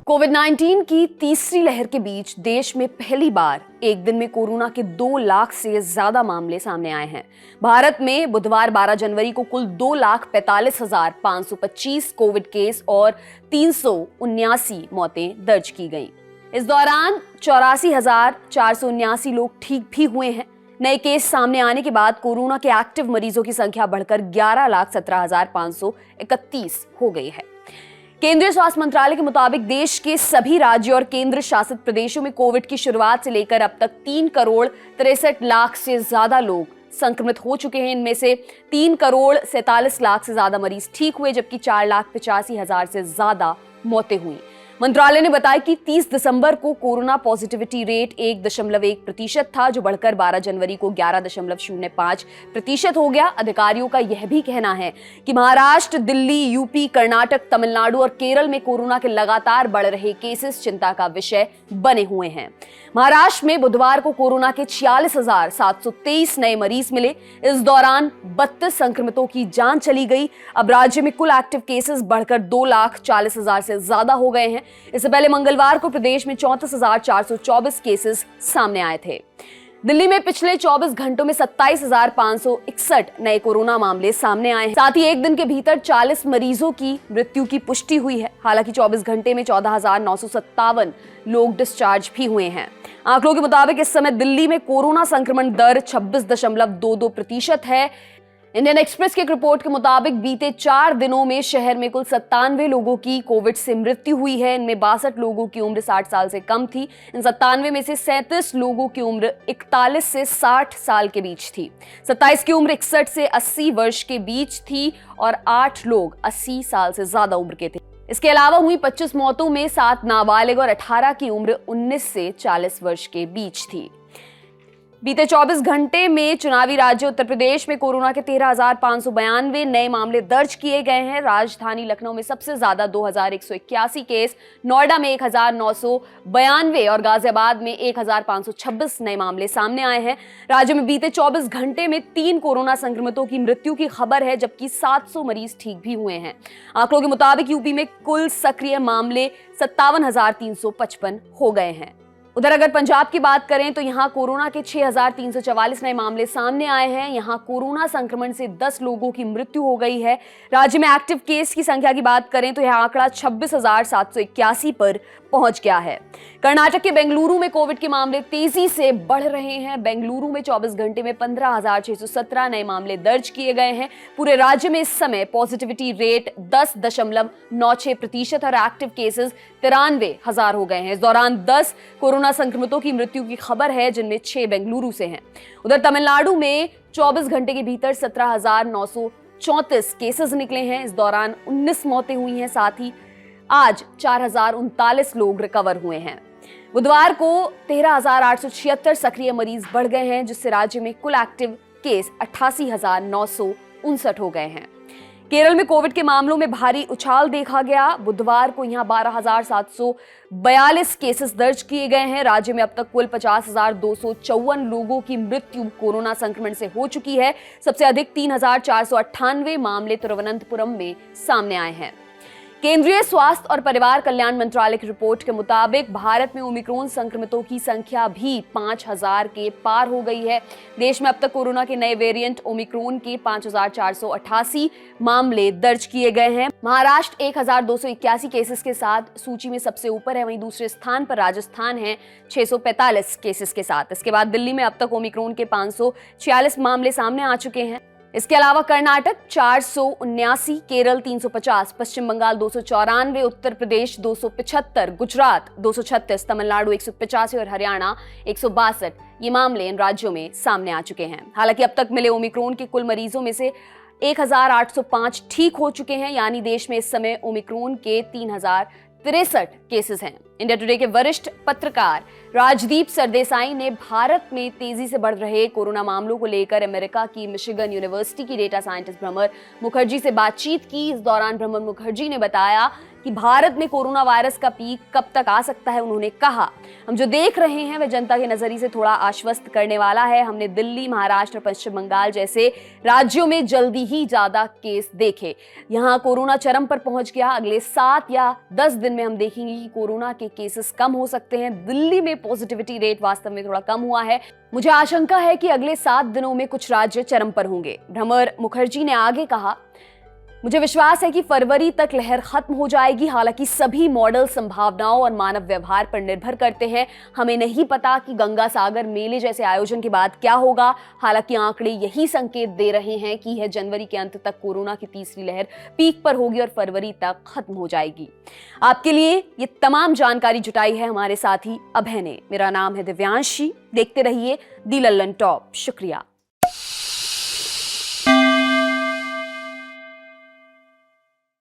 कोविड-19 की तीसरी लहर के बीच देश में पहली बार एक दिन में कोरोना के 2 लाख से ज्यादा मामले सामने आए हैं। भारत में बुधवार 12 जनवरी को कुल 2,45,525 कोविड केस और 379 मौतें दर्ज की गईं। इस दौरान 84,479 लोग ठीक भी हुए हैं। नए केस सामने आने के बाद कोरोना के एक्टिव मरीजों की संख्या बढ़कर 11,17,531 हो गई है। केंद्रीय स्वास्थ्य मंत्रालय के मुताबिक देश के सभी राज्यों और केंद्र शासित प्रदेशों में कोविड की शुरुआत से लेकर अब तक 3 करोड़ 63 लाख से ज्यादा लोग संक्रमित हो चुके हैं। इनमें से 3 करोड़ 47 लाख से ज्यादा मरीज ठीक हुए, जबकि 4,85,000 से ज्यादा मौतें हुई। मंत्रालय ने बताया कि 30 दिसंबर को कोरोना पॉजिटिविटी रेट 1.1% था, जो बढ़कर 12 जनवरी को 11.05% हो गया। अधिकारियों का यह भी कहना है कि महाराष्ट्र, दिल्ली, यूपी, कर्नाटक, तमिलनाडु और केरल में कोरोना के लगातार बढ़ रहे केसेस चिंता का विषय बने हुए हैं। महाराष्ट्र में बुधवार को कोरोना के 46,723 नए मरीज मिले। इस दौरान 32 संक्रमितों की जान चली गई। अब राज्य में कुल एक्टिव केसेस बढ़कर 2,40,000 से ज्यादा हो गए हैं। इससे पहले मंगलवार को प्रदेश में 34,424 केसेस सामने आए थे। दिल्ली में पिछले 24 घंटों में 27,561 नए कोरोना मामले सामने आए हैं। साथ ही एक दिन के भीतर 40 मरीजों की मृत्यु की पुष्टि हुई है। हालांकि 24 घंटे में 14,957 लोग डिस्चार्ज भी हुए हैं। आंकड़ों के मुताबिक इस समय दिल्ली में कोरोना संक्रमण दर 26.22% है। इंडियन एक्सप्रेस की एक रिपोर्ट के मुताबिक बीते 4 दिनों में शहर में कुल 97 लोगों की कोविड से मृत्यु हुई है। इनमें 62 लोगों की उम्र 60 साल से कम थी। इन 97 में से 37 लोगों की उम्र 41 से 60 साल के बीच थी। 27 की उम्र 61 से 80 वर्ष के बीच थी और 8 लोग 80 साल से ज्यादा उम्र के थे। इसके अलावा हुई 25 मौतों में 7 नाबालिग और 18 की उम्र 19 से 40 वर्ष के बीच थी। बीते 24 घंटे में चुनावी राज्य उत्तर प्रदेश में कोरोना के 13,592 नए मामले दर्ज किए गए हैं। राजधानी लखनऊ में सबसे ज्यादा 2,181 केस, नोएडा में 1,992 और गाजियाबाद में 1,526 नए मामले सामने आए हैं। राज्य में बीते 24 घंटे में 3 कोरोना संक्रमितों की मृत्यु की खबर है, जबकि 700 मरीज ठीक भी हुए हैं। आंकड़ों के मुताबिक यूपी में कुल सक्रिय मामले 57,355 हो गए हैं। उधर अगर पंजाब की बात करें तो यहां कोरोना के 6,344 नए मामले सामने आए हैं। यहां कोरोना संक्रमण से 10 लोगों की मृत्यु हो गई है। राज्य में एक्टिव केस की संख्या की बात करें तो यह आंकड़ा 26,781 पर पहुंच गया है। कर्नाटक के बेंगलुरु में कोविड के मामले तेजी से बढ़ रहे हैं। बेंगलुरु में 24 घंटे में 15,617 नए मामले दर्ज किए गए हैं। पूरे राज्य में इस समय पॉजिटिविटी रेट 10.96% और एक्टिव केसेस 93,000 हो गए हैं। इस दौरान 10 कोरोना संक्रमितों की मृत्यु की खबर है, जिनमें 6 बेंगलुरु से हैं। उधर तमिलनाडु में 24 घंटे के भीतर 17,934 केसेस निकले हैं। इस दौरान 19 मौतें हुई हैं। साथ ही आज 4,039 लोग रिकवर हुए हैं। बुधवार को 13,876 सक्रिय मरीज बढ़ गए हैं, जिससे राज्य में कुल एक्टिव केस 88,959 हो गए हैं। केरल में कोविड के मामलों में भारी उछाल देखा गया। बुधवार को यहां 12,742 केसेस दर्ज किए गए हैं। राज्य में अब तक कुल 50,254 लोगों की मृत्यु कोरोना संक्रमण से हो चुकी है। सबसे अधिक 3,498 मामले तिरुवनंतपुरम में सामने आए हैं। केंद्रीय स्वास्थ्य और परिवार कल्याण मंत्रालय की रिपोर्ट के मुताबिक भारत में ओमिक्रॉन संक्रमितों की संख्या भी 5,000 के पार हो गई है। देश में अब तक कोरोना के नए वेरिएंट ओमिक्रॉन के 5,488 मामले दर्ज किए गए हैं। महाराष्ट्र 1,281 केसेस के साथ सूची में सबसे ऊपर है। वहीं दूसरे स्थान पर राजस्थान है 645 केसेस के साथ। इसके बाद दिल्ली में अब तक ओमिक्रॉन के 546 मामले सामने आ चुके हैं। इसके अलावा कर्नाटक 479, केरल 350, पश्चिम बंगाल 294, उत्तर प्रदेश 275, गुजरात 236, तमिलनाडु 185 और हरियाणा 162 ये मामले इन राज्यों में सामने आ चुके हैं। हालांकि अब तक मिले ओमिक्रॉन के कुल मरीजों में से 1,805 ठीक हो चुके हैं, यानी देश में इस समय ओमिक्रॉन के 3,063 केसेस हैं। इंडिया टुडे के वरिष्ठ पत्रकार राजदीप सरदेसाई ने भारत में तेजी से बढ़ रहे कोरोना मामलों को लेकर अमेरिका की मिशिगन यूनिवर्सिटी की डेटा साइंटिस्ट भ्रमर मुखर्जी से बातचीत की। इस दौरान भ्रमर मुखर्जी ने बताया कि भारत में कोरोना वायरस का पीक कब तक आ सकता है, उन्होंने कहा, हम जो देख रहे हैं वह जनता के नजरिए से थोड़ा आश्वस्त करने वाला है। हमने दिल्ली, महाराष्ट्र, पश्चिम बंगाल जैसे राज्यों में जल्दी ही ज्यादा केस देखे। यहाँ कोरोना चरम पर पहुंच गया। अगले 7 या 10 दिन में हम देखेंगे कि कोरोना के केसेस कम हो सकते हैं। दिल्ली में पॉजिटिविटी रेट वास्तव में थोड़ा कम हुआ है। मुझे आशंका है कि अगले 7 दिनों में कुछ राज्य चरम पर होंगे। भ्रमर मुखर्जी ने आगे कहा, मुझे विश्वास है कि फरवरी तक लहर खत्म हो जाएगी। हालांकि सभी मॉडल संभावनाओं और मानव व्यवहार पर निर्भर करते हैं। हमें नहीं पता कि गंगा सागर मेले जैसे आयोजन के बाद क्या होगा। हालांकि आंकड़े यही संकेत दे रहे हैं कि यह जनवरी के अंत तक कोरोना की तीसरी लहर पीक पर होगी और फरवरी तक खत्म हो जाएगी। आपके लिए ये तमाम जानकारी जुटाई है हमारे साथी अभय ने। मेरा नाम है दिव्यांशी। देखते रहिए दी लल्लन टॉप। शुक्रिया।